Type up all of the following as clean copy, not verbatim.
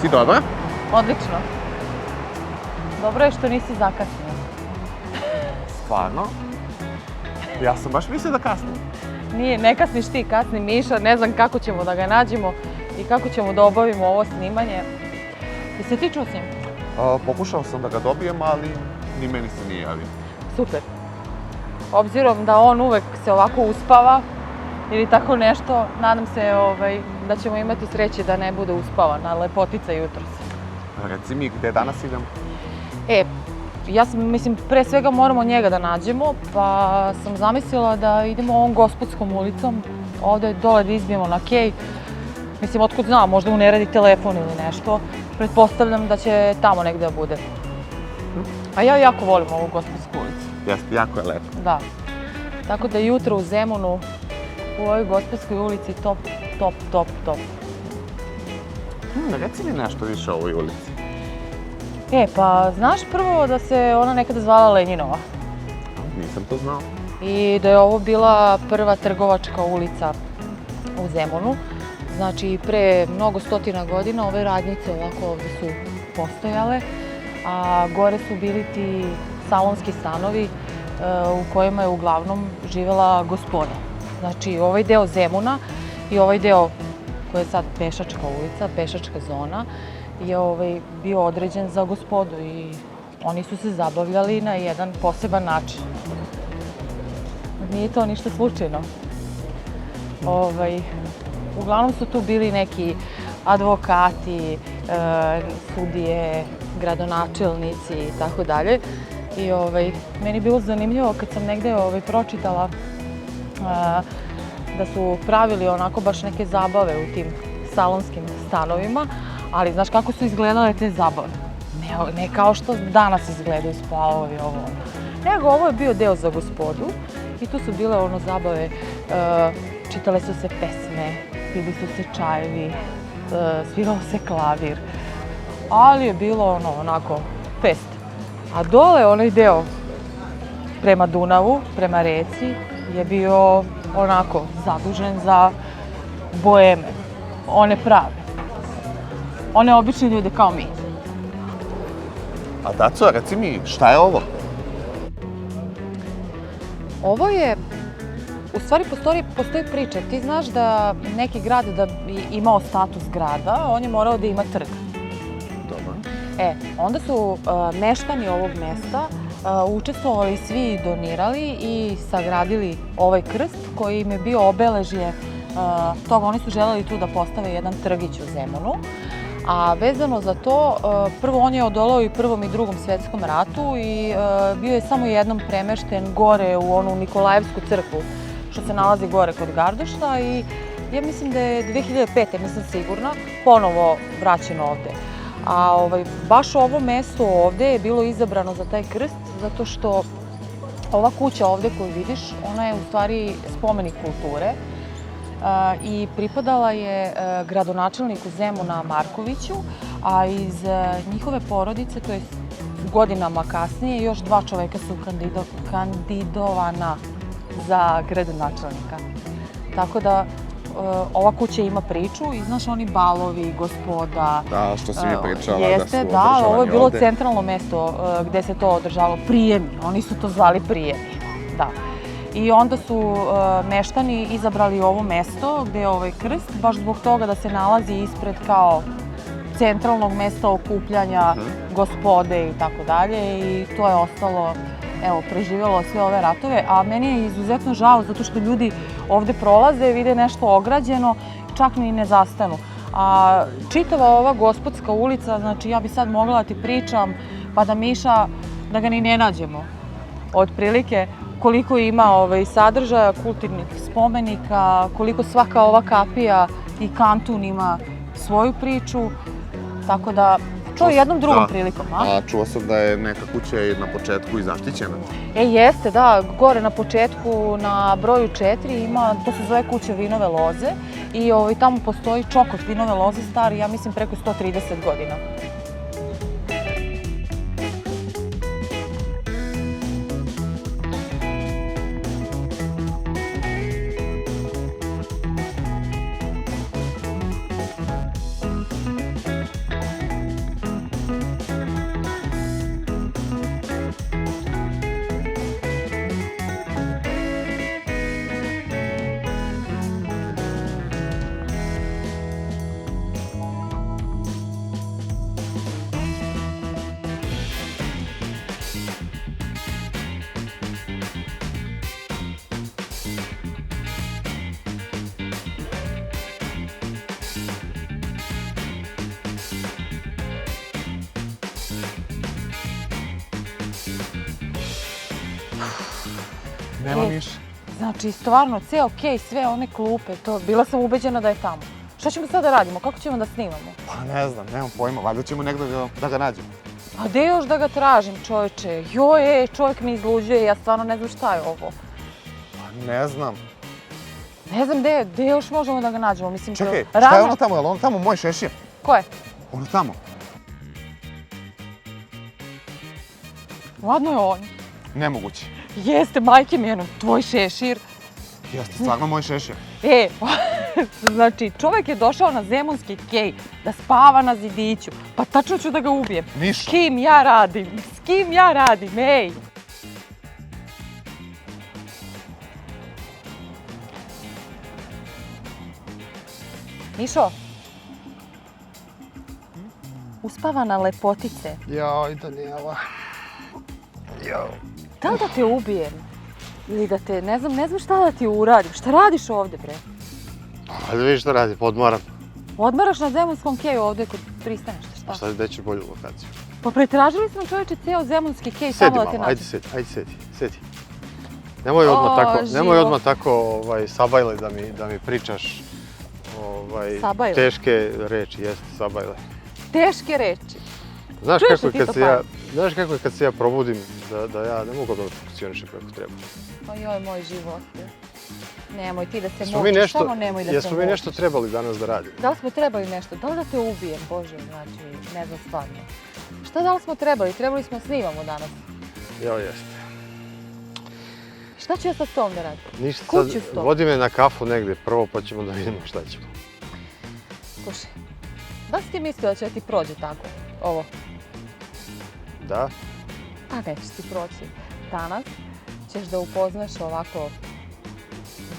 Si dobra? Odlično. Dobro je što nisi zakasnio. Stvarno? Ja sam baš mislio da kasnim. Nije, ne kasniš ti, kasni Miša, ne znam kako ćemo da ga nađemo i kako ćemo da obavimo ovo snimanje. Jesi ti čuo s njim? Pokušao sam da ga dobijem, ali ni meni se nije javio. Super. Obzirom da on uvek se ovako uspava ili tako nešto, nadam se da ćemo imati sreće da ne bude uspavan, a lepotica jutros. Reci mi, gde danas idemo? Mislim, pre svega moramo njega da nađemo, pa sam zamislila da idemo ovom Gospodskom ulicom, ovde dole da izbijemo na kej. Mislim, otkud znam, možda mu ne radi telefon ili nešto. Pretpostavljam da će tamo negde da bude. A ja jako volim ovu Gospodsku ulicu. Jeste, jako je lepo. Da. Tako da jutro u Zemunu, u ovoj Gospodskoj ulici, top, top, top, top. Reci mi nešto više o ovoj ulici. Pa znaš prvo da se ona nekada zvala Lenjinova? Nisam to znao. I da je ovo bila prva trgovačka ulica u Zemunu. Znači, pre mnogo stotina godina ove radnjice ovako ovde su postojale, a gore su bili ti salonski stanovi u kojima je uglavnom živela gospoda. Znači, ovaj deo Zemuna i ovaj deo koji je sad pešačka ulica, pešačka zona, je bio određen za gospodu i oni su se zabavljali na jedan poseban način. Nije to ništa slučajno. Uglavnom su tu bili neki advokati, sudije, gradonačelnici i tako dalje. I meni je bilo zanimljivo kad sam negde pročitala da su pravili onako baš neke zabave u tim salonskim stanovima, ali znaš kako su izgledale te zabave? Ne kao što danas izgledaju spavovi, nego ovo je bio deo za gospodu i tu su bile zabave, čitale su se pesme, pili su se čajevi, svirao se klavir, ali je bilo onako fest. A dole onaj deo prema Dunavu, prema reci, je bio onako zadužen za boeme, one prave, one obične ljude kao mi. A Daco, reci mi, šta je ovo? Ovo je, u stvari postoji priča. Ti znaš da neki grad da bi imao status grada, on je morao da ima trg. Dobro. Onda su meštani ovog mesta učestvovali svi i donirali i sagradili ovaj krst koji im je bio obeležje toga. Oni su želeli tu da postave jedan trgić u Zemunu. A vezano za to, prvo on je odolao i Prvom i Drugom svetskom ratu i bio je samo jednom premešten gore u onu Nikolajevsku crkvu što se nalazi gore kod Gardošta i ja mislim da je 2005. nisam sigurna, ponovo vraćeno ovde. A baš ovo mesto ovde je bilo izabrano za taj krst zato što ova kuća ovde koju vidiš, ona je u stvari spomenik kulture i pripadala je gradonačelniku Zemuna Markoviću, a iz njihove porodice, to je godinama kasnije, još 2 čoveka su kandidovana za gradonačelnika. Tako da ova kuća ima priču i znaš oni balovi, gospoda. Da, što si mi pričala da su održavani ovde. Da, ovo je bilo centralno mesto gde se to održavalo, prijemi, oni su to zvali prijemi, da. I onda su meštani izabrali ovo mesto gde je ovaj krst, baš zbog toga da se nalazi ispred kao centralnog mesta okupljanja gospode i tako dalje i to je ostalo, preživjelo sve ove ratove, a meni je izuzetno žao zato što ljudi ovde prolaze, vide nešto ograđeno, čak ni ne zastanu. A čitava ova Gospodska ulica, znači ja bi sad mogla da ti pričam, pa da Miša, da ga ni ne nađemo. otprilike koliko ima sadržaja, kulturnih spomenika, koliko svaka ova kapija i kantun ima svoju priču, tako da to je jednom drugom prilikom, a? A čuo sam da je neka kuća na početku i zaštićena. Jeste, da, gore na početku na broju 4 ima, to se zove kuća vinove loze i tamo postoji čokot vinove loze stari, ja mislim, preko 130 godina. Nema ništa. Znači, stvarno, ceo kej, sve one klupe, to, bila sam ubeđena da je tamo. Šta ćemo sad da radimo? Kako ćemo da snimamo? Pa ne znam, nemam pojma, valjda ćemo negdje da ga nađemo. A gde još da ga tražim, čovječe? Joj, čovjek mi izluđuje, ja stvarno ne znam šta je ovo. Pa ne znam. Ne znam gde još možemo da ga nađemo, mislim... Čekaj, šta je ono tamo? Je li ono tamo moj šešir? Ko je? Ono tamo. Ladno je on. Nemoguće. Jeste, majke mi, tvoj šešir. Jeste, stvarno moj šešir. Znači, čovjek je došao na zemunski kej da spava na zidiću. Pa tačno ću da ga ubijem. Ništa. S kim ja radim? S kim ja radim, ej! Mišo? Uspavana lepotice. Joj, Danijela. Joj. Da li da te ubijem? Ili da te, ne znam šta da ti uradim. Šta radiš ovdje, bre? Ajde vidiš šta radi, odmaram. Odmaraš na zemunskom keju ovdje kod pristaništa, šta? Sad gde ćeš bolju lokaciju? Pa pretražili smo, čovječe, ceo zemunski kej samo da te nađem. Ajde sedi. Nemoj odmah tako sabajle da mi pričaš Sabajle? teške reči, jeste sabajle. Teške reči. Znaš Čuješ kako li ti je to kako je kad se ja probudim da ja ne mogu da funkcionišem kako treba. Pa joj, moj živote. Nemoj ti da se mučiš, samo nemoj da se mučiš. Jesmo mi nešto trebali danas da radimo? Da li smo trebali nešto? Da li da te ubijem, Bože, znači, ne znam stvarno. Šta da li smo trebali? Trebali smo snimamo danas. Jao, jeste. Šta ću ja sad s tom da radim? Ništa, Kud ću sad s tom? vodi me na kafu negdje prvo pa ćemo da vidimo šta ćemo. Slušaj, da li si ti mislio da će ti prođe tako, ovo? Da? Pa neće ti proći. Danas ćeš da upoznaš ovako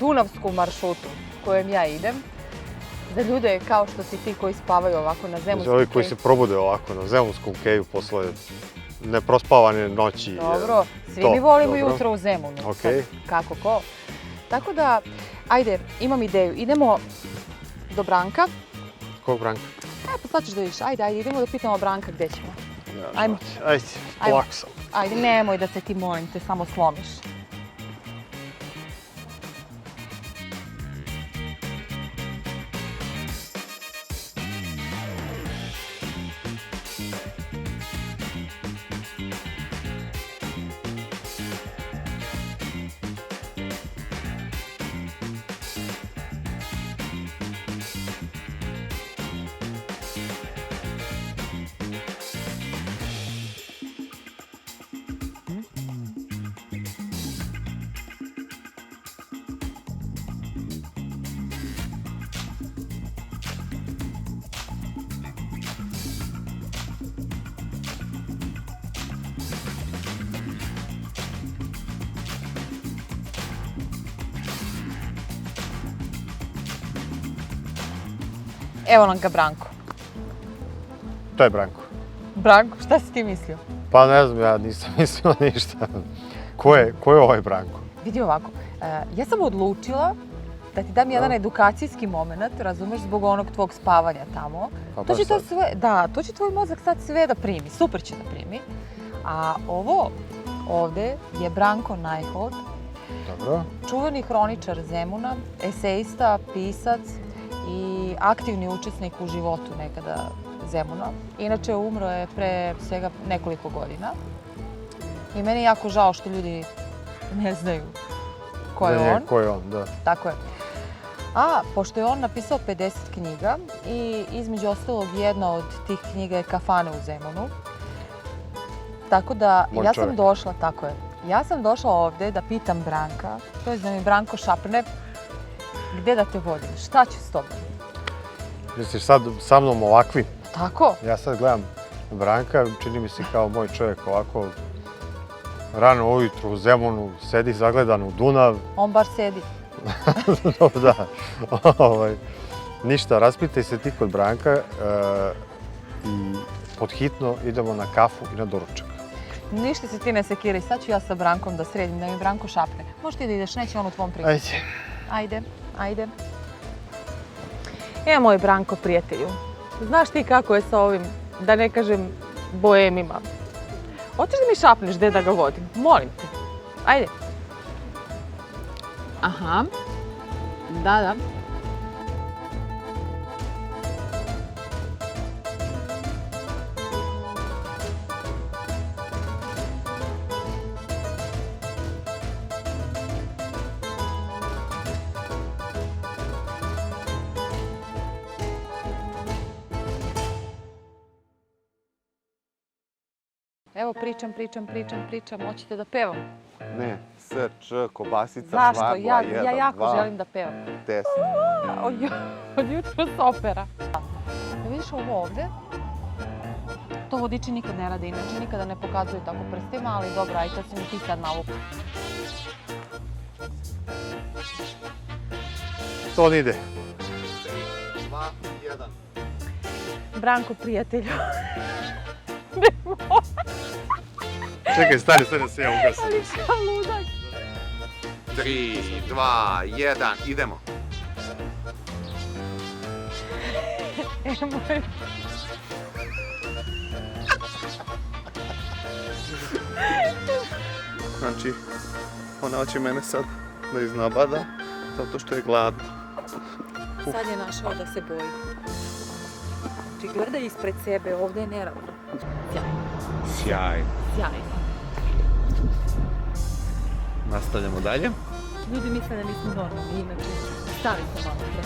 dunavsku maršrutu kojom ja idem. Za ljude kao što si ti koji spavaju ovako na zemunskom keju. Ovi koji se probude ovako na zemunskom keju posle neprospavane noći. Dobro, svi mi volimo jutro u Zemunu. Okej. Kako ko. Tako da, ajde, imam ideju. Idemo do Branka. Kog Branka? Pa sad ćeš da vidiš. Ajde, idemo da pitamo Branka gdje ćemo. Ajmo. Ajde, polako sam. Ajde, nemoj da se ti molim te samo slomiš. Evo nam ga Branko. To je Branko. Branko, šta si ti mislio? Pa ne znam, ja nisam mislila ništa. Ko je ovaj Branko? Vidi ovako, ja sam odlučila da ti dam jedan edukacijski moment, razumeš, zbog onog tvog spavanja tamo. Pa To će baš to sad. sve, da, to će tvoj mozak sad sve da primi, super će da primi. A ovo ovde je Branko Najhold, Dobro. čuveni hroničar Zemuna, esejista, pisac i aktivni učesnik u životu nekada Zemuna. Inače, umro je pre svega nekoliko godina. I meni je jako žao što ljudi ne znaju ko je on. Ko je on, da. Tako je. A, pošto je on napisao 50 knjiga i između ostalog jedna od tih knjiga je Kafane u Zemunu. Tako da, Moj ja čovek. sam došla, tako je. Ja sam došla ovde da pitam Branka, to je da mi Branko šapne, gde da te vodim, šta ću s tobom? Misliš sad sa mnom ovakvi? Tako? Ja sad gledam Branka, čini mi se kao moj čovjek ovako rano ujutru u Zemunu, sedi zagledan u Dunav. On bar sedi. Da. Ništa, raspitaj se ti kod Branka i podhitno idemo na kafu i na doručak. Ništa se ti ne sekiraj, sad ću ja sa Brankom da sredim, da mi Branko šapne. Možeš ti da ideš, neće on u tvom priču. Ajde. Ajde, ajde. Moj Branko, prijatelju. Znaš ti kako je sa ovim, da ne kažem, boemima. Hoćeš da mi šapneš gde da ga vodim? Molim te. Ajde. Aha. Da. Evo, pričam. Hoćete da pevam? Ne, SČ, kobasica, Zašto? švagla, Ja 1, jako 2, želim da pevam. 10. Od jutros opera. Vidiš ovo ovde? To vodiči nikad ne rade, inače nikada ne pokazuju tako prstima, ali dobro, aj to si mi ti sad navuku. To ne ide. 2, 1. Branko, prijatelju. Čekaj, stani da se ja ugasim. Ali kao ludak. 3, 2, 1, idemo. Moj... Znači, ona hoće mene sad da iznabada, zato što je gladna. Sad je našao da se boji. Znači, gledaj ispred sebe, ovde je neravno. Sjajno. Sjajno. Nastavljamo dalje. Ljudi misle da nismo normalni, inače stavi se malo pre.